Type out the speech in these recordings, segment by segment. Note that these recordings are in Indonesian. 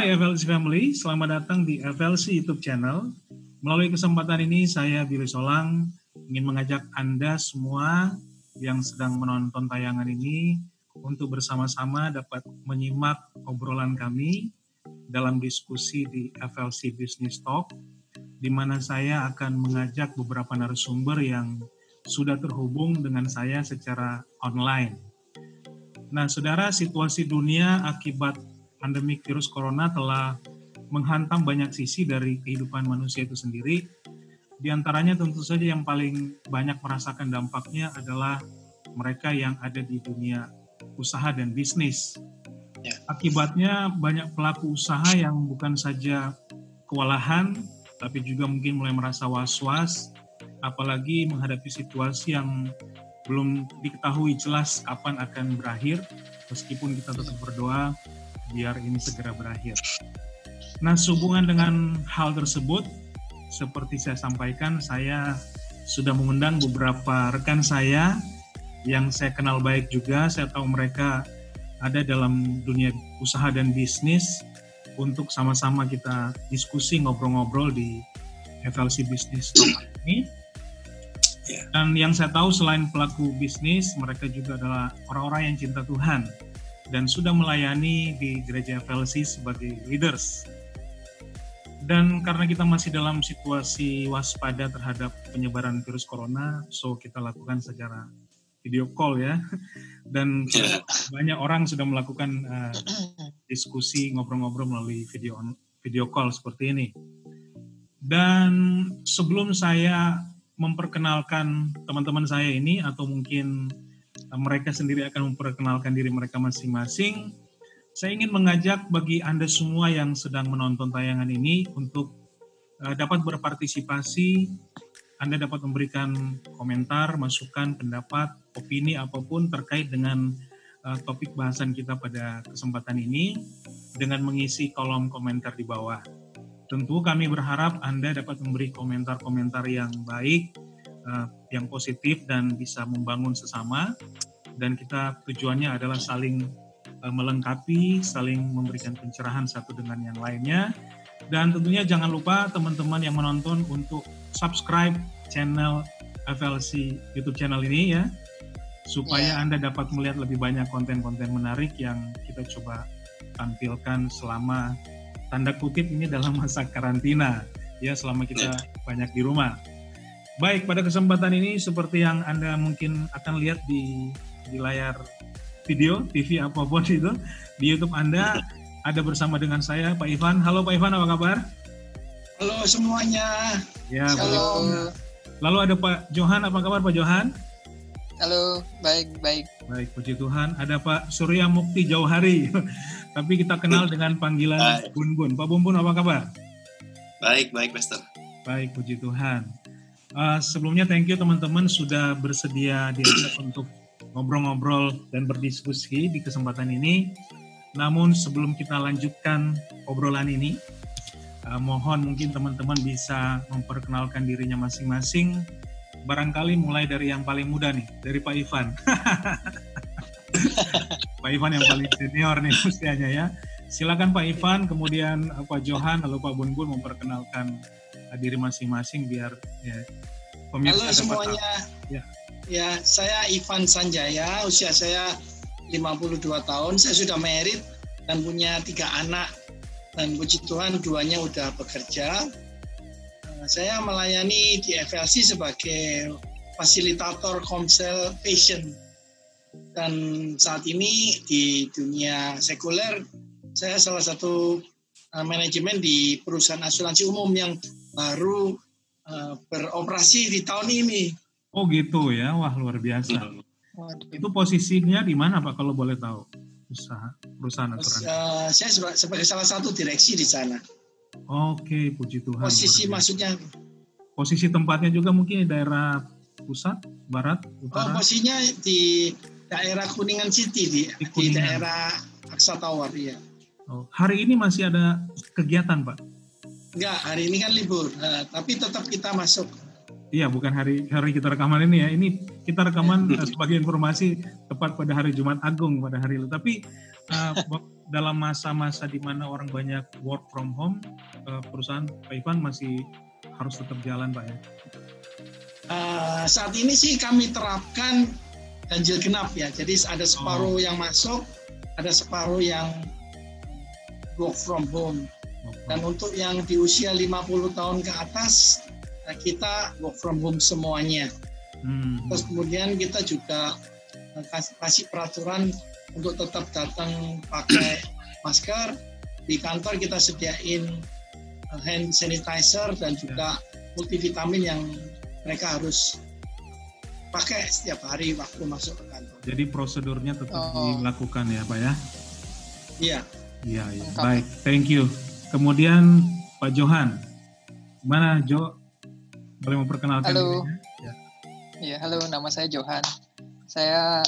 Hai FLC Family, selamat datang di FLC YouTube channel. Melalui kesempatan ini saya Billy Solang ingin mengajak Anda semua yang sedang menonton tayangan ini untuk bersama-sama dapat menyimak obrolan kami dalam diskusi di FLC Business Talk, di mana saya akan mengajak beberapa narasumber yang sudah terhubung dengan saya secara online. Nah, saudara, situasi dunia akibat pandemik virus corona telah menghantam banyak sisi dari kehidupan manusia itu sendiri. Di antaranya tentu saja yang paling banyak merasakan dampaknya adalah mereka yang ada di dunia usaha dan bisnis. Akibatnya banyak pelaku usaha yang bukan saja kewalahan, tapi juga mungkin mulai merasa was-was, apalagi menghadapi situasi yang belum diketahui jelas kapan akan berakhir, meskipun kita tetap berdoa biar ini segera berakhir. Nah, sehubungan dengan hal tersebut, seperti saya sampaikan, saya sudah mengundang beberapa rekan saya yang saya kenal baik juga. Saya tahu mereka ada dalam dunia usaha dan bisnis untuk sama-sama kita diskusi, ngobrol-ngobrol di FLC Business Talk ini. Dan yang saya tahu selain pelaku bisnis, mereka juga adalah orang-orang yang cinta Tuhan dan sudah melayani di gereja FLC sebagai leaders. Dan karena kita masih dalam situasi waspada terhadap penyebaran virus corona, so kita lakukan secara video call ya. Dan banyak orang sudah melakukan diskusi, ngobrol-ngobrol melalui video call seperti ini. Dan sebelum saya memperkenalkan teman-teman saya ini, atau mungkin mereka sendiri akan memperkenalkan diri mereka masing-masing, saya ingin mengajak bagi Anda semua yang sedang menonton tayangan ini untuk dapat berpartisipasi. Anda dapat memberikan komentar, masukan, pendapat, opini apapun terkait dengan topik bahasan kita pada kesempatan ini dengan mengisi kolom komentar di bawah. Tentu kami berharap Anda dapat memberi komentar-komentar yang baik, yang positif dan bisa membangun sesama. Dan kita tujuannya adalah saling melengkapi, saling memberikan pencerahan satu dengan yang lainnya. Dan tentunya jangan lupa teman-teman yang menonton untuk subscribe channel FLC YouTube channel ini ya, supaya Anda dapat melihat lebih banyak konten-konten menarik yang kita coba tampilkan selama tanda kutip ini dalam masa karantina ya, selama kita banyak di rumah. Baik, pada kesempatan ini seperti yang Anda mungkin akan lihat di layar video, TV apapun itu, di YouTube Anda ada bersama dengan saya, Pak Ivan. Halo Pak Ivan, apa kabar? Halo semuanya. Ya, Shalom. Lalu ada Pak Johan, apa kabar Pak Johan? Halo, baik. Baik, puji Tuhan. Ada Pak Surya Mukti jauh hari, tapi kita kenal dengan panggilan Bun-Bun. Pak Bun-Bun, apa kabar? Baik, Pastor. Baik, puji Tuhan. Sebelumnya thank you teman-teman sudah bersedia diajak untuk ngobrol-ngobrol dan berdiskusi di kesempatan ini. Namun sebelum kita lanjutkan obrolan ini, mohon mungkin teman-teman bisa memperkenalkan dirinya masing-masing. Barangkali mulai dari yang paling muda nih, dari Pak Ivan. Pak Ivan yang paling senior nih usianya ya. Silakan Pak Ivan, kemudian Pak Johan, lalu Pak Bun-Bun memperkenalkan diri masing-masing biar ya, pemirsa. Halo semuanya. Ya, saya Ivan Sanjaya, usia saya 52 tahun. Saya sudah married dan punya 3 anak. Dan puji Tuhan 2-nya udah bekerja. Saya melayani di FLC sebagai fasilitator komsel fashion. Dan saat ini di dunia sekuler, saya salah satu manajemen di perusahaan asuransi umum yang baru beroperasi di tahun ini. Oh gitu ya, wah luar biasa. Itu posisinya di mana Pak kalau boleh tahu? Perusahaan asuransi. Saya sebagai salah satu direksi di sana. Oke, puji Tuhan. Posisi maksudnya? Posisi tempatnya juga mungkin di daerah pusat, barat, utara? Posisinya di daerah Kuningan City, di daerah Aksa Tower, ya. Oh, hari ini masih ada kegiatan, Pak? Enggak, hari ini kan libur, tapi tetap kita masuk. Iya, bukan hari kita rekaman ini ya. Ini kita rekaman sebagai informasi tepat pada hari Jumat Agung pada hari itu. Tapi dalam masa-masa di mana orang banyak work from home, perusahaan Pak Ivan masih harus tetap jalan, Pak ya? Saat ini sih kami terapkan ganjil genap ya. Jadi ada separuh yang masuk, ada separuh yang work from home. Dan untuk yang di usia 50 tahun ke atas, kita work from home semuanya. Terus kemudian kita juga kasih peraturan untuk tetap datang pakai masker. Di kantor kita sediain hand sanitizer dan juga multivitamin yang mereka harus pakai setiap hari waktu masuk ke kantor. Jadi prosedurnya tetap dilakukan ya, Pak ya? Iya. Iya. Baik, thank you. Kemudian Pak Johan, gimana Jo? Boleh memperkenalkan dirinya? Ya, halo, nama saya Johan. Saya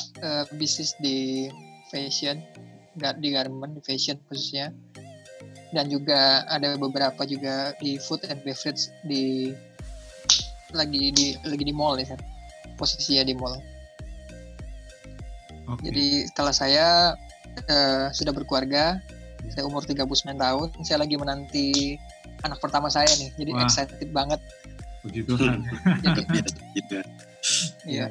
bisnis di fashion, di garment, di fashion khususnya. Dan juga ada beberapa juga di food and beverage lagi di mall ya, posisinya di mall. Okay. Jadi setelah saya sudah berkeluarga, saya umur 39 tahun, saya lagi menanti anak pertama saya nih, jadi excited banget. Puji Tuhan. Iya.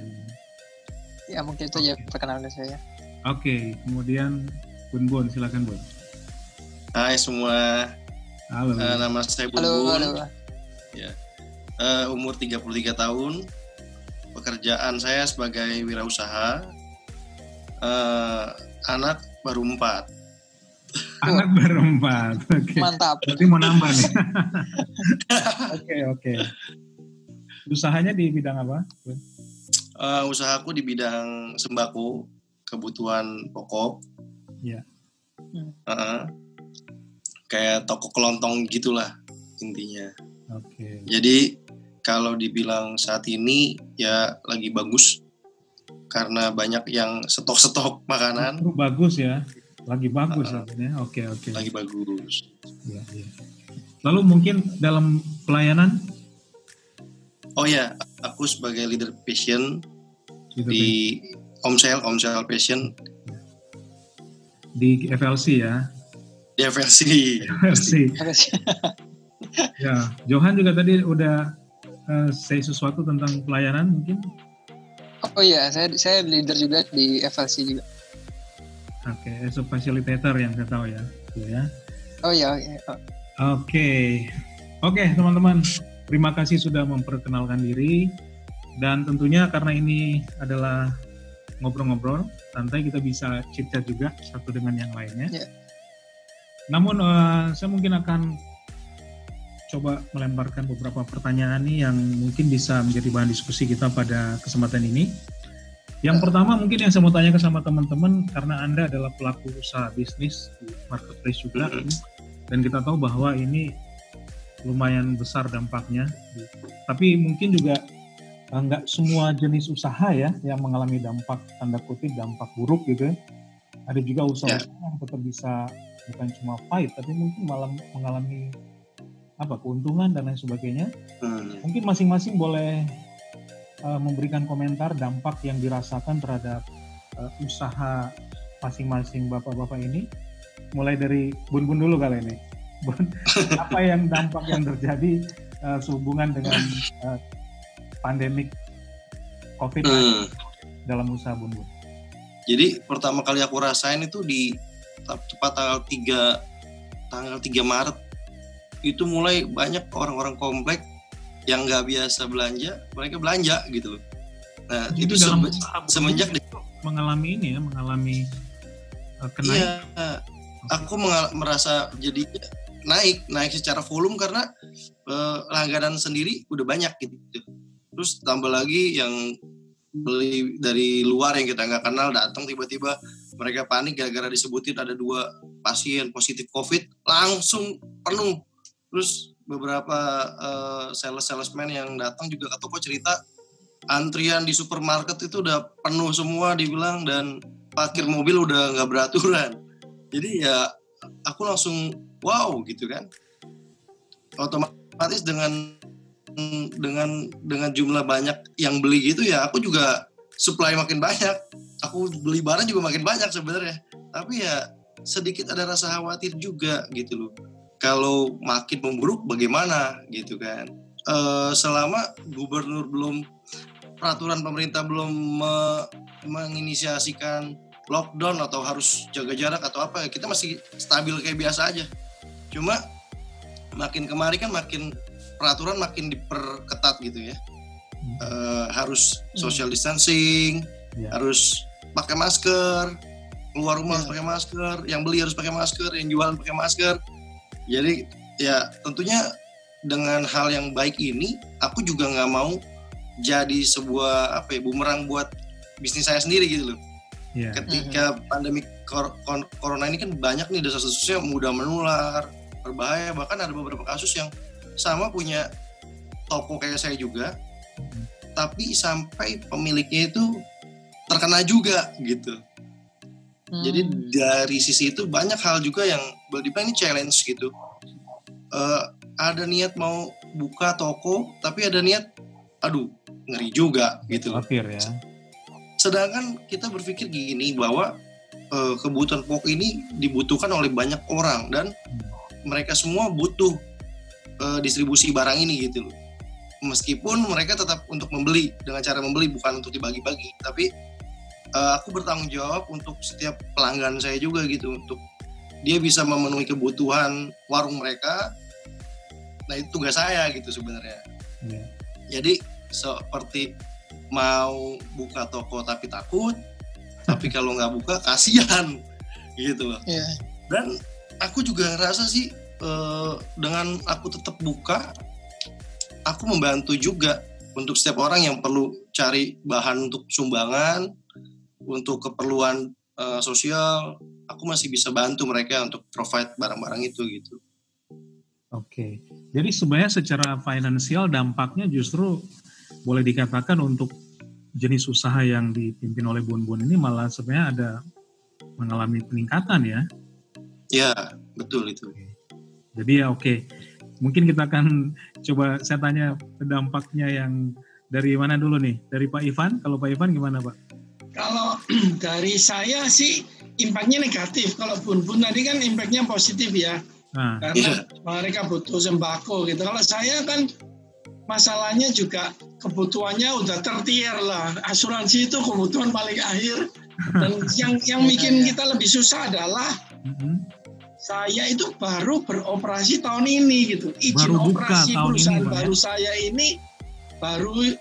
Ya mungkin itu aja perkenalan saya. Oke, kemudian Bun, silakan Bun. Hai semua. Halo. Nama saya Bun. Halo. Ya. Umur 33 tahun. Pekerjaan saya sebagai wirausaha. Anak baru 4. Anak baru 4. Okay. Mantap. Berarti mau nambah nih. Oke. Usahanya di bidang apa? Usahaku di bidang sembako, kebutuhan pokok. Iya. Kayak toko kelontong gitulah intinya. Oke. Jadi kalau dibilang saat ini ya lagi bagus karena banyak yang stok makanan. Bagus ya. Lagi bagus artinya. Oke. Lagi bagus. Iya. Lalu mungkin dalam pelayanan? Oh ya, aku sebagai leader passion di Omsel Passion di FLC ya. Di FLC. Ya, Johan juga tadi udah say sesuatu tentang pelayanan mungkin. Oh iya, saya leader juga di FLC juga. Oke, as a facilitator yang saya tahu ya. Oh iya. Oke, teman-teman. Terima kasih sudah memperkenalkan diri, dan tentunya karena ini adalah ngobrol-ngobrol santai, kita bisa chit-chat juga satu dengan yang lainnya. Yeah. Namun saya mungkin akan coba melemparkan beberapa pertanyaan nih yang mungkin bisa menjadi bahan diskusi kita pada kesempatan ini. Yang pertama mungkin yang saya mau tanyakan sama teman-teman, karena Anda adalah pelaku usaha bisnis di marketplace juga, dan kita tahu bahwa ini lumayan besar dampaknya, tapi mungkin juga nggak semua jenis usaha ya yang mengalami dampak, tanda kutip dampak buruk gitu. Ada juga usaha yang tetap bisa bukan cuma fight, tapi mungkin malah mengalami keuntungan dan lain sebagainya. Mungkin masing-masing boleh memberikan komentar dampak yang dirasakan terhadap usaha masing-masing bapak-bapak ini. Mulai dari Bun dulu kali ini. Apa yang dampak yang terjadi sehubungan dengan pandemik COVID dalam usaha Bun? Jadi pertama kali aku rasain itu di tepat tanggal 3 Maret itu mulai banyak orang-orang komplek yang nggak biasa belanja, mereka belanja gitu. Nah jadi itu semenjak mengalami kenaikan. Iya, aku merasa jadi naik secara volume karena langganan sendiri udah banyak gitu. Terus tambah lagi yang beli dari luar yang kita nggak kenal datang tiba-tiba, mereka panik gara-gara disebutin ada 2 pasien positif COVID, langsung penuh. Terus beberapa salesman yang datang juga ke toko cerita antrian di supermarket itu udah penuh semua dibilang, dan parkir mobil udah nggak beraturan. Jadi ya aku langsung wow gitu kan. Otomatis dengan jumlah banyak yang beli gitu ya, aku juga supply makin banyak. Aku beli barang juga makin banyak sebenarnya. Tapi ya sedikit ada rasa khawatir juga gitu loh. Kalau makin memburuk bagaimana gitu kan. Selama gubernur peraturan pemerintah belum menginisiasikan lockdown atau harus jaga jarak atau apa, kita masih stabil kayak biasa aja. Cuma makin kemari kan makin peraturan makin diperketat gitu ya. Harus social distancing, harus pakai masker, keluar rumah harus pakai masker, yang beli harus pakai masker, yang jualan pakai masker. Jadi ya tentunya dengan hal yang baik ini, aku juga nggak mau jadi sebuah bumerang buat bisnis saya sendiri gitu loh. Ketika pandemi corona ini kan banyak nih desas-desusnya mudah menular, berbahaya, bahkan ada beberapa kasus yang sama punya toko kayak saya juga, tapi sampai pemiliknya itu terkena juga gitu. Jadi dari sisi itu banyak hal juga yang boleh dibilang ini challenge gitu. Ada niat mau buka toko, tapi ada niat, ngeri juga gitu. Khawatir ya. Sedangkan kita berpikir gini bahwa kebutuhan pokok ini dibutuhkan oleh banyak orang dan mereka semua butuh distribusi barang ini gitu loh. Meskipun mereka tetap untuk membeli dengan cara membeli, bukan untuk dibagi-bagi, tapi aku bertanggung jawab untuk setiap pelanggan saya juga gitu, untuk dia bisa memenuhi kebutuhan warung mereka. Nah itu tugas saya gitu sebenarnya. Jadi seperti mau buka toko tapi takut, tapi kalau nggak buka kasihan gitu loh. Dan aku juga ngerasa sih dengan aku tetap buka, aku membantu juga untuk setiap orang yang perlu cari bahan untuk sumbangan, untuk keperluan sosial, aku masih bisa bantu mereka untuk provide barang-barang itu gitu. Oke, jadi sebenarnya secara finansial dampaknya justru boleh dikatakan untuk jenis usaha yang dipimpin oleh Bun Bun ini malah sebenarnya ada mengalami peningkatan ya? Ya, betul itu. Jadi ya oke. Mungkin kita akan coba saya tanya dampaknya yang dari mana dulu nih? Dari Pak Ivan, kalau Pak Ivan gimana Pak? Kalau dari saya sih impact-nya negatif. Kalau Bun Bun tadi kan impact-nya positif ya. Karena mereka butuh sembako gitu. Kalau saya kan masalahnya juga kebutuhannya udah tertier lah. Asuransi itu kebutuhan paling akhir. Dan yang bikin kita lebih susah adalah saya itu baru beroperasi tahun ini gitu. Izin operasi perusahaan baru saya ini baru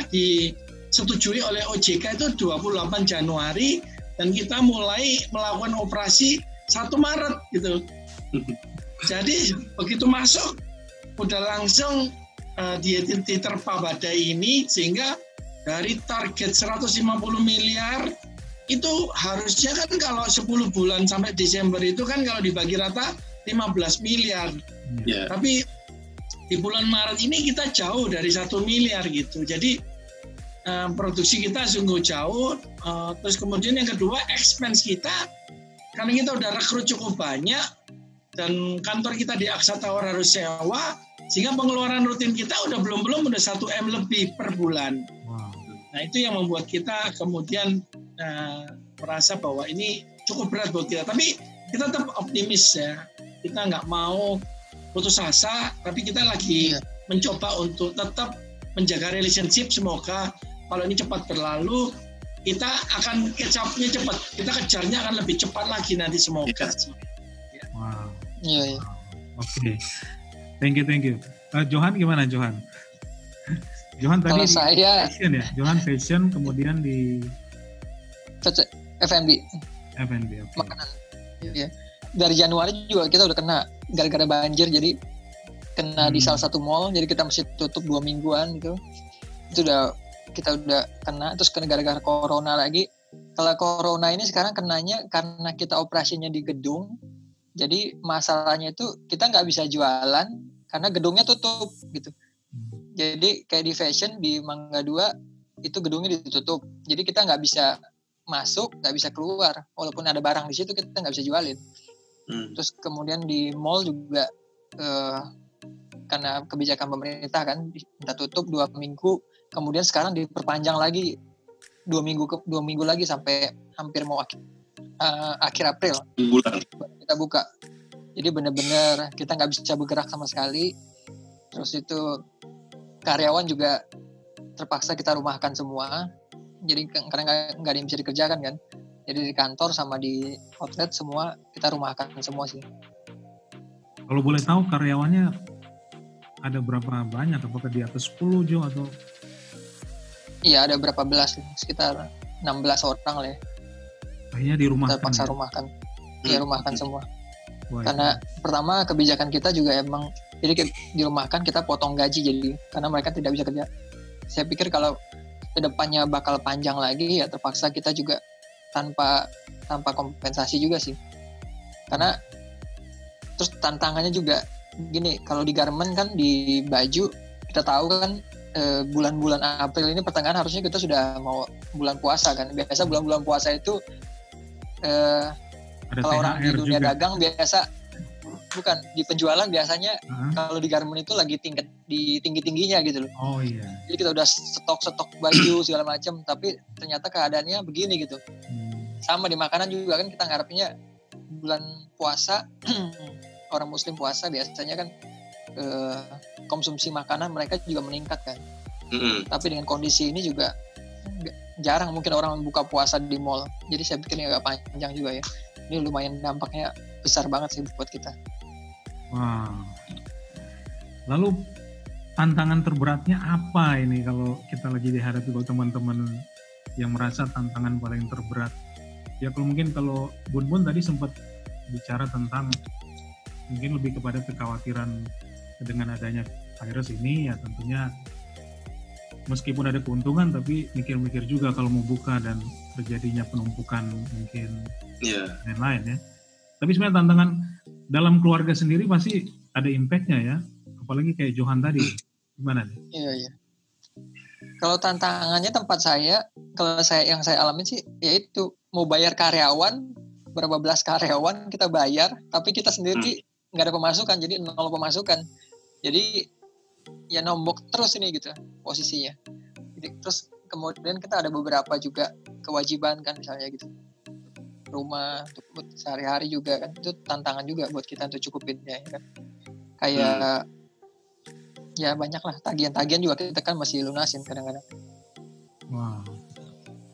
disetujui oleh OJK itu 28 Januari dan kita mulai melakukan operasi 1 Maret gitu. Jadi begitu masuk udah langsung diterpa badai ini, sehingga dari target 150 miliar itu harusnya kan kalau 10 bulan sampai Desember itu kan kalau dibagi rata 15 miliar. Tapi di bulan Maret ini kita jauh dari 1 miliar gitu. Jadi produksi kita sungguh jauh. Terus kemudian yang kedua expense kita, karena kita udah rekrut cukup banyak dan kantor kita di Aksa Tower harus sewa, sehingga pengeluaran rutin kita udah belum udah 1 M lebih per bulan. Nah itu yang membuat kita kemudian merasa bahwa ini cukup berat buat kita. Tapi kita tetap optimis ya. Kita nggak mau putus asa, tapi kita lagi mencoba untuk tetap menjaga relationship. Semoga kalau ini cepat berlalu, kita akan catch-up-nya cepat. Kita kejarnya akan lebih cepat lagi nanti semoga. Oke. Thank you. Johan gimana Johan? Johan tadi saya fashion ya. Johan fashion kemudian di F&B. Okay. Makanan. Ya. Dari Januari juga kita udah kena gara-gara banjir, jadi kena di salah satu mall, jadi kita mesti tutup 2 mingguan gitu. Itu kita udah kena, terus kena gara-gara corona lagi. Kalau corona ini sekarang kenanya karena kita operasinya di gedung. Jadi masalahnya itu kita nggak bisa jualan karena gedungnya tutup gitu. Jadi kayak di fashion di Mangga 2 itu gedungnya ditutup. Jadi kita nggak bisa masuk, nggak bisa keluar. Walaupun ada barang di situ kita nggak bisa jualin. Terus kemudian di mall juga karena kebijakan pemerintah kan kita tutup 2 minggu. Kemudian sekarang diperpanjang lagi 2 minggu lagi sampai hampir mau akhir April bulan kita buka. Jadi benar-benar kita nggak bisa bergerak sama sekali. Terus itu karyawan juga terpaksa kita rumahkan semua. Jadi karena nggak ada yang bisa dikerjakan kan. Jadi di kantor sama di outlet semua kita rumahkan semua sih. Kalau boleh tahu karyawannya ada berapa banyak? Apakah di atas 10 Jo atau? Iya ada berapa belas, sekitar 16 orang lah ya. Akhirnya dirumahkan. Terpaksa rumahkan. Iya rumahkan semua. Wah, Karena pertama kebijakan kita juga emang jadi dirumahkan kita potong gaji jadi karena mereka tidak bisa kerja. Saya pikir kalau kedepannya bakal panjang lagi ya terpaksa kita juga tanpa kompensasi juga sih. Karena terus tantangannya juga gini, kalau di garment kan di baju kita tahu kan bulan-bulan April ini pertengahan harusnya kita sudah mau bulan puasa kan. Biasa bulan-bulan puasa itu kalau orang di dunia juga dagang biasa bukan di penjualan biasanya kalau di garment itu lagi tinggi-tingginya gitu loh. Oh iya. Jadi kita udah stok baju segala macam, tapi ternyata keadaannya begini gitu. Sama di makanan juga kan kita ngarepnya bulan puasa orang muslim puasa biasanya kan konsumsi makanan mereka juga meningkat kan. Tapi dengan kondisi ini juga jarang mungkin orang buka puasa di mall. Jadi saya pikir ini agak panjang juga ya. Ini lumayan dampaknya besar banget sih buat kita. Wow. Lalu tantangan terberatnya apa ini kalau kita lagi dihadapi buat teman-teman yang merasa tantangan paling terberat? Ya kalau Bun tadi sempat bicara tentang mungkin lebih kepada kekhawatiran dengan adanya virus ini ya tentunya meskipun ada keuntungan tapi mikir-mikir juga kalau mau buka dan terjadinya penumpukan mungkin lain-lain ya. Tapi sebenarnya tantangan dalam keluarga sendiri pasti ada impact-nya ya. Apalagi kayak Johan tadi. Gimana nih? Iya. Kalau tantangannya tempat saya, yang saya alamin sih yaitu mau bayar karyawan, berapa belas karyawan kita bayar, tapi kita sendiri nggak ada pemasukan, jadi 0 pemasukan. Jadi ya nombok terus ini gitu posisinya. Jadi, terus kemudian kita ada beberapa juga kewajiban kan misalnya gitu. Rumah untuk sehari-hari juga kan itu tantangan juga buat kita untuk cukupinnya ya kan. Kayak ya banyak lah tagihan-tagihan juga kita kan masih lunasin kadang-kadang. Wow.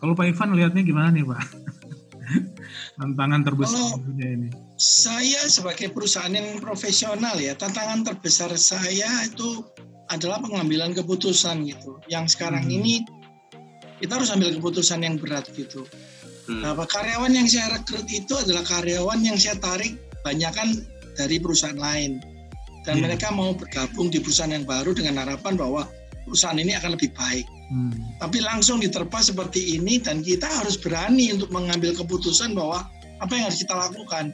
Kalau Pak Ivan lihatnya gimana nih Pak? Tantangan terbesar ini. Saya sebagai perusahaan yang profesional ya, tantangan terbesar saya itu adalah pengambilan keputusan gitu. Yang sekarang ini kita harus ambil keputusan yang berat gitu. Nah, karyawan yang saya rekrut itu adalah karyawan yang saya tarik banyakan dari perusahaan lain. Dan mereka mau bergabung di perusahaan yang baru dengan harapan bahwa perusahaan ini akan lebih baik. Tapi langsung diterpa seperti ini dan kita harus berani untuk mengambil keputusan bahwa apa yang harus kita lakukan.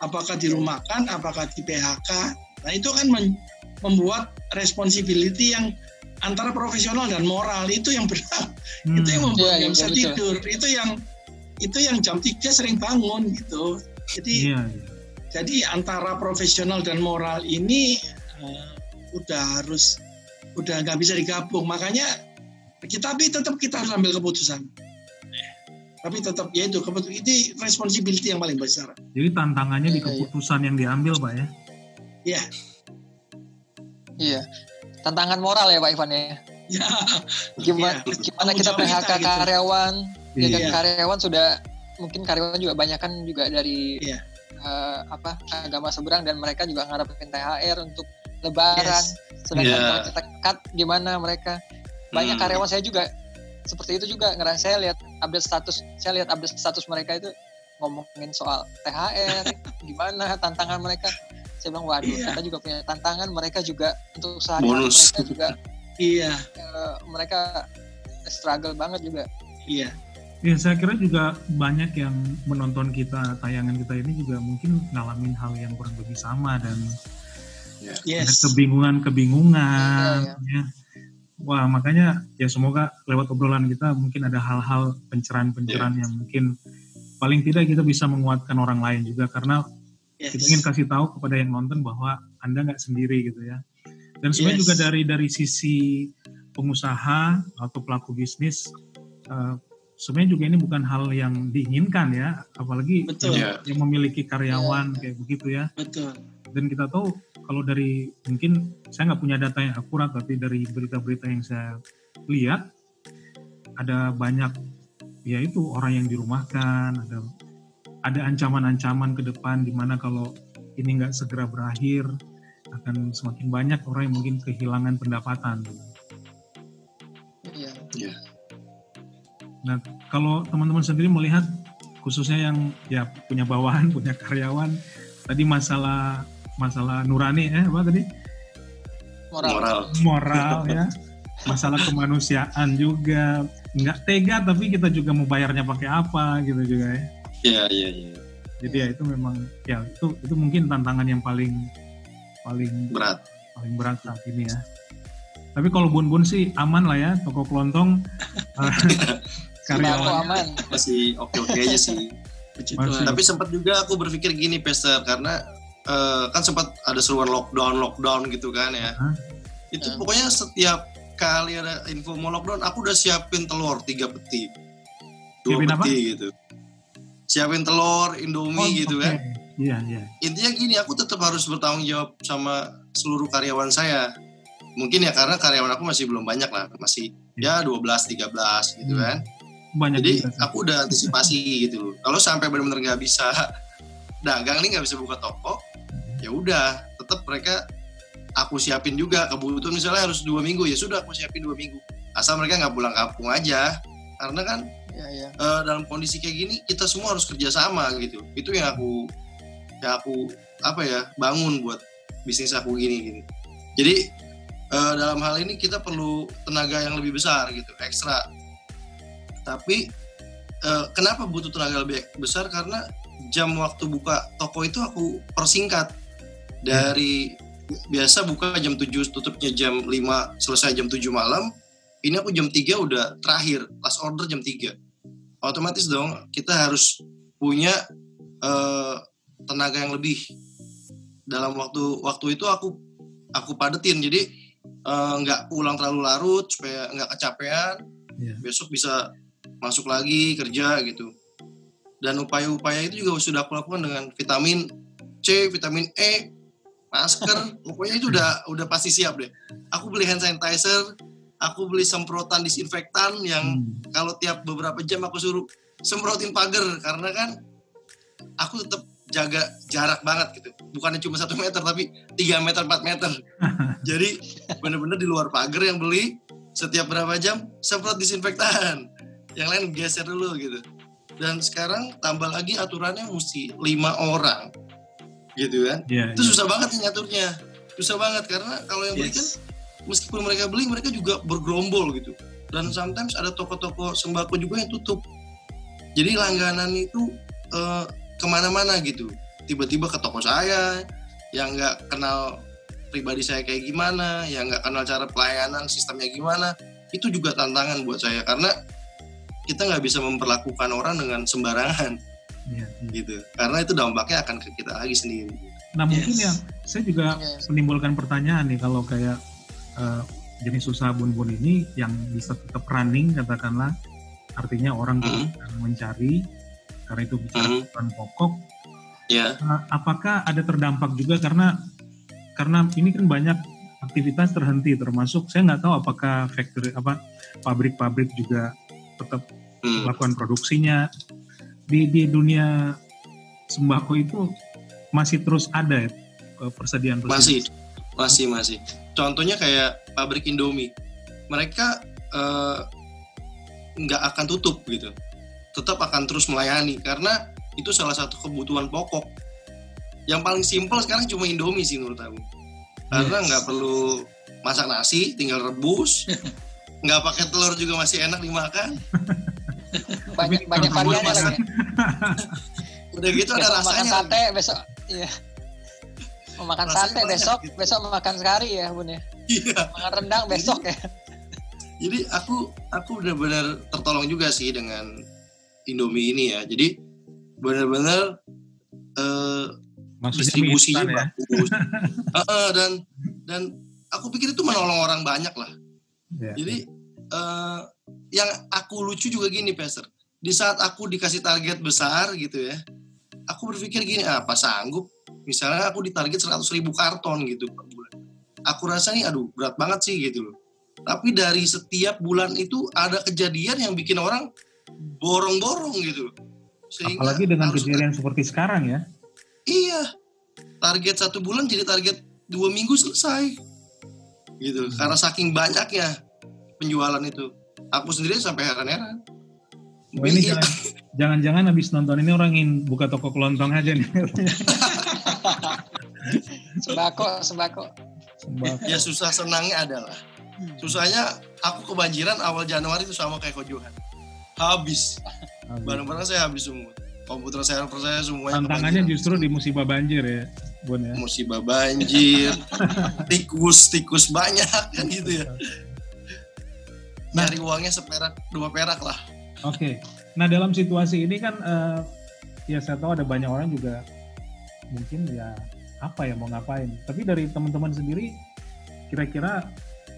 Apakah dirumahkan, apakah di PHK. Nah itu kan membuat responsibility yang antara profesional dan moral itu yang berat. Itu yang membuat nggak bisa tidur. Itu yang jam 3 sering bangun gitu. Jadi antara profesional dan moral ini udah nggak bisa digabung. Makanya tapi tetap kita harus ambil keputusan. Tapi tetap yaitu ini responsibility yang paling besar. Jadi tantangannya di keputusan yang diambil Pak ya? Iya. Iya. Tantangan moral ya Pak Ivan ya. Gimana kita PHK kita, karyawan? Gitu. Ya kan karyawan sudah mungkin karyawan juga banyak kan juga dari agama seberang dan mereka juga ngarepin THR untuk Lebaran. Sedangkan kalau kita cut gimana mereka? Banyak karyawan saya juga seperti itu juga saya lihat update status mereka itu ngomongin soal THR gimana tantangan mereka. Saya bilang waduh kita juga punya tantangan, mereka juga untuk sehari-hari mereka juga mereka struggle banget juga. Ya saya kira juga banyak yang menonton kita tayangan kita ini juga mungkin ngalamin hal yang kurang lebih sama dan ada kebingungan ya. Wah makanya ya semoga lewat obrolan kita mungkin ada hal-hal pencerahan yang mungkin paling tidak kita bisa menguatkan orang lain juga karena kita ingin kasih tahu kepada yang nonton bahwa Anda nggak sendiri gitu ya. Dan sebenarnya juga dari sisi pengusaha atau pelaku bisnis sebenarnya juga ini bukan hal yang diinginkan ya, apalagi Betul. yang memiliki karyawan kayak begitu ya. Betul. Dan kita tahu kalau dari, mungkin saya nggak punya data yang akurat, tapi dari berita-berita yang saya lihat ada banyak ya itu orang yang dirumahkan, ada ancaman-ancaman ke depan di mana kalau ini nggak segera berakhir akan semakin banyak orang yang mungkin kehilangan pendapatan. Iya. Nah, kalau teman-teman sendiri melihat khususnya yang ya punya bawahan, punya karyawan, tadi masalah nurani apa tadi? Moral ya. Masalah kemanusiaan juga, nggak tega tapi kita juga mau bayarnya pakai apa gitu juga ya. Iya. Jadi ya itu memang ya itu mungkin tantangan yang paling berat saat ini ya. Tapi kalau Bun sih aman lah ya, toko kelontong karyawan aman. Masih oke aja sih. Tapi sempat juga aku berpikir gini, Pester, karena kan sempat ada seruan lockdown gitu kan ya. Itu pokoknya setiap kali ada info mau lockdown, aku udah siapin telur 3 peti, 2 peti gitu. Siapin telur, Indomie gitu kan. Iya. Intinya gini, aku tetap harus bertanggung jawab sama seluruh karyawan saya. Mungkin ya karena karyawan aku masih belum banyak lah, masih ya 12-13 gitu kan. Banyak. Jadi aku udah antisipasi gitu. Kalau sampai benar-benar nggak bisa dagang nih, nggak bisa buka toko, ya udah tetap mereka aku siapin juga kebutuhan, misalnya harus 2 minggu, ya sudah aku siapin 2 minggu. Asal mereka nggak pulang kampung aja, karena kan dalam kondisi kayak gini kita semua harus kerjasama gitu. Itu yang aku bangun buat bisnis aku gini. Jadi dalam hal ini kita perlu tenaga yang lebih besar gitu, ekstra. Tapi kenapa butuh tenaga lebih besar? Karena jam waktu buka toko itu aku persingkat dari biasa buka jam 7, tutupnya jam 5, selesai jam 7 malam. Ini aku jam 3 udah terakhir, last order jam 3. Otomatis dong kita harus punya tenaga yang lebih. Dalam waktu itu aku padetin, jadi nggak pulang terlalu larut supaya nggak kecapean. Besok bisa masuk lagi kerja gitu. Dan upaya-upaya itu juga sudah aku lakukan dengan vitamin C, vitamin E, masker, pokoknya itu udah pasti siap deh. Aku beli hand sanitizer, aku beli semprotan disinfektan yang kalau tiap beberapa jam aku suruh semprotin pagar, karena kan aku tetap jaga jarak banget gitu. Bukannya cuma 1 meter tapi 3 meter, 4 meter. Jadi benar-benar di luar pagar yang beli, setiap berapa jam semprot disinfektan. Yang lain geser dulu gitu. Dan sekarang tambah lagi aturannya mesti 5 orang. Gitu kan. Itu susah banget nyaturnya. Susah banget karena kalau yang beli kan meskipun mereka beli, mereka juga bergerombol gitu. Dan sometimes ada toko-toko sembako juga yang tutup. Jadi langganan itu kemana-mana gitu. Tiba-tiba ke toko saya yang nggak kenal pribadi saya kayak gimana, yang nggak kenal cara pelayanan sistemnya gimana. Itu juga tantangan buat saya karena kita nggak bisa memperlakukan orang dengan sembarangan. Gitu. Karena itu dampaknya akan ke kita lagi sendiri. Nah mungkin yang saya juga menimbulkan pertanyaan nih, kalau kayak jenis usaha Bun ini yang bisa tetap running katakanlah, artinya orang mencari karena itu bicara kebutuhan pokok. Apakah ada terdampak juga karena ini kan banyak aktivitas terhenti, termasuk saya nggak tahu apakah pabrik-pabrik juga tetap melakukan produksinya. Di dunia sembako itu masih terus ada ya persediaan. Masih. Contohnya kayak pabrik Indomie, mereka nggak akan tutup gitu, tetap akan terus melayani karena itu salah satu kebutuhan pokok. Yang paling simpel sekarang cuma Indomie sih menurut aku, karena nggak perlu masak nasi, tinggal rebus, nggak pakai telur juga masih enak dimakan. banyak variannya lagi. Udah gitu ada rasanya. Makan sate besok, mau makan sate besok makan sekali ya Bun ya. Makan rendang besok ya. Jadi aku benar-benar tertolong juga sih dengan Indomie ini ya. Jadi benar-benar distribusinya bagus. Dan aku pikir itu menolong orang banyak lah. Jadi yang aku lucu juga gini, Pastor. Di saat aku dikasih target besar gitu ya, aku berpikir gini, apa sanggup? Misalnya aku ditarget 100.000 karton gitu per bulan. Aku rasa nih, aduh berat banget sih gitu loh. Tapi dari setiap bulan itu ada kejadian yang bikin orang borong-borong gitu. Sehingga apalagi dengan kejadian seperti sekarang ya. Iya, target 1 bulan jadi target 2 minggu selesai gitu, karena saking banyaknya penjualan itu. Aku sendiri sampai heran-heran. Oh, ini jangan-jangan habis nonton ini orang ingin buka toko kelontong aja nih. Sembako. Ya susah senangnya adalah, susahnya aku kebanjiran awal Januari itu sama kayak Ko Johan. Habis. Barang-barang saya habis semua. Komputer saya semuanya. Tantangannya justru di musibah banjir ya, Bun ya. Musibah banjir, tikus banyak kan gitu ya. Nyari uangnya seperak, 2 perak lah. Oke. Nah dalam situasi ini kan, ya saya tahu ada banyak orang juga mungkin ya apa ya mau ngapain. Tapi dari teman-teman sendiri, kira-kira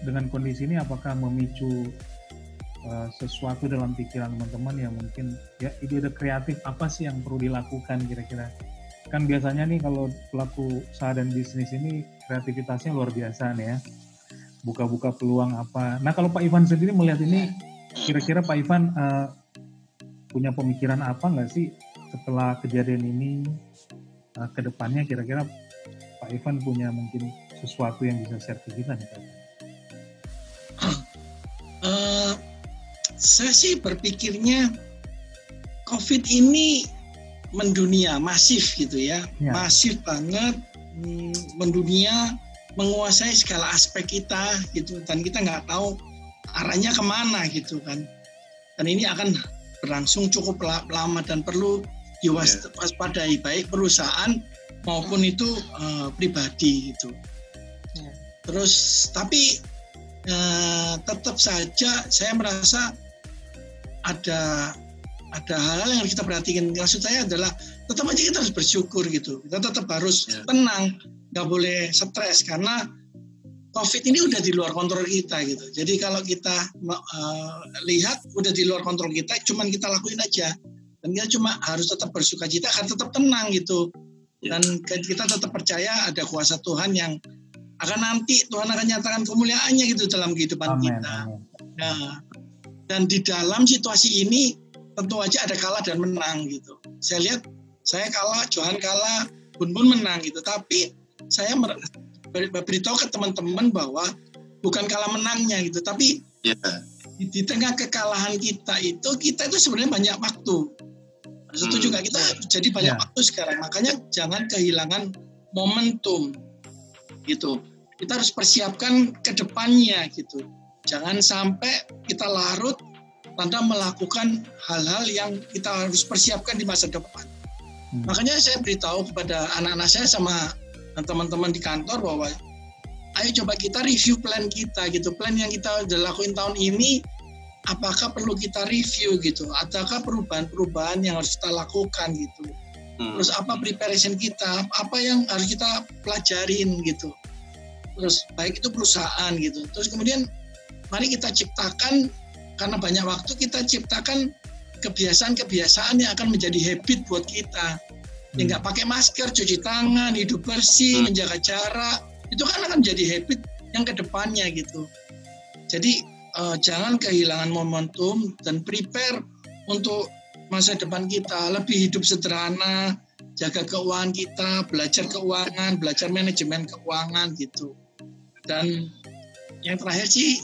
dengan kondisi ini apakah memicu sesuatu dalam pikiran teman-teman yang mungkin ya ide-ide kreatif apa sih yang perlu dilakukan kira-kira? Kan biasanya nih kalau pelaku usaha dan bisnis ini kreativitasnya luar biasa nih ya, buka-buka peluang apa. Nah kalau Pak Ivan sendiri melihat ini, kira-kira Pak Ivan punya pemikiran apa nggak sih setelah kejadian ini ke depannya, kira-kira Pak Ivan punya mungkin sesuatu yang bisa share ke kita nih Pak? Saya sih berpikirnya COVID ini mendunia, masif gitu ya. Masif banget, mendunia, menguasai segala aspek kita gitu, dan kita nggak tahu arahnya kemana gitu kan. Dan ini akan berlangsung cukup lama dan perlu diwaspadai baik perusahaan maupun itu pribadi gitu. Terus tapi tetap saja saya merasa ada hal-hal yang harus kita perhatikan. Maksud saya adalah tetap aja kita harus bersyukur gitu. Kita tetap harus tenang, nggak boleh stres karena COVID ini udah di luar kontrol kita gitu. Jadi kalau kita lihat udah di luar kontrol kita, cuman kita lakuin aja. Dan kita cuma harus tetap bersukacita, akan tetap tenang gitu. Dan kita tetap percaya ada kuasa Tuhan yang akan nanti Tuhan akan nyatakan kemuliaannya gitu dalam kehidupan kita. Nah, dan di dalam situasi ini tentu aja ada kalah dan menang gitu. Saya lihat saya kalah, Johan kalah, Bun menang gitu. Tapi saya beritahu ke teman-teman bahwa bukan kalah menangnya gitu, tapi di tengah kekalahan kita itu sebenarnya banyak waktu. Setuju nggak? Kita jadi banyak waktu sekarang. Makanya jangan kehilangan momentum gitu. Kita harus persiapkan ke depannya gitu. Jangan sampai kita larut tanpa melakukan hal-hal yang kita harus persiapkan di masa depan. Makanya saya beritahu kepada anak-anak saya sama teman-teman di kantor bahwa ayo coba kita review plan kita gitu. Plan yang kita udah lakuin tahun ini, apakah perlu kita review gitu? Adakah perubahan-perubahan yang harus kita lakukan gitu? Terus apa preparation kita? Apa yang harus kita pelajarin gitu? Terus baik itu perusahaan gitu. Terus kemudian mari kita ciptakan, karena banyak waktu kita ciptakan kebiasaan-kebiasaan yang akan menjadi habit buat kita. Ya nggak pakai masker, cuci tangan, hidup bersih, menjaga jarak, itu kan akan menjadi habit yang kedepannya gitu. Jadi jangan kehilangan momentum dan prepare untuk masa depan kita, lebih hidup sederhana, jaga keuangan kita, belajar keuangan, belajar manajemen keuangan gitu. Dan yang terakhir sih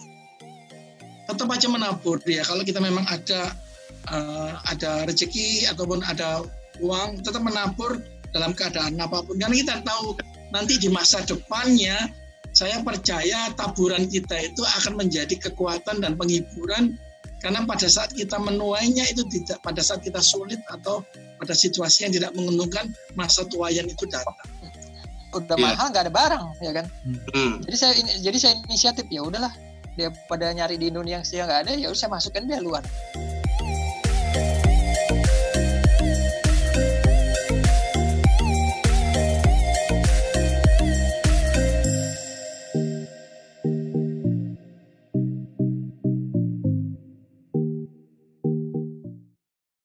tetap aja menabur ya. Kalau kita memang ada rezeki ataupun ada uang, tetap menabur dalam keadaan apapun. Karena kita tahu nanti di masa depannya, saya percaya taburan kita itu akan menjadi kekuatan dan penghiburan. Karena pada saat kita menuainya itu tidak, pada saat kita sulit atau pada situasi yang tidak menguntungkan, masa tuaian itu datang. Udah mahal nggak ada barang ya kan. Jadi saya inisiatif, ya udahlah, daripada nyari di Indonesia yang nggak ada, ya udah saya masukkan dia luar.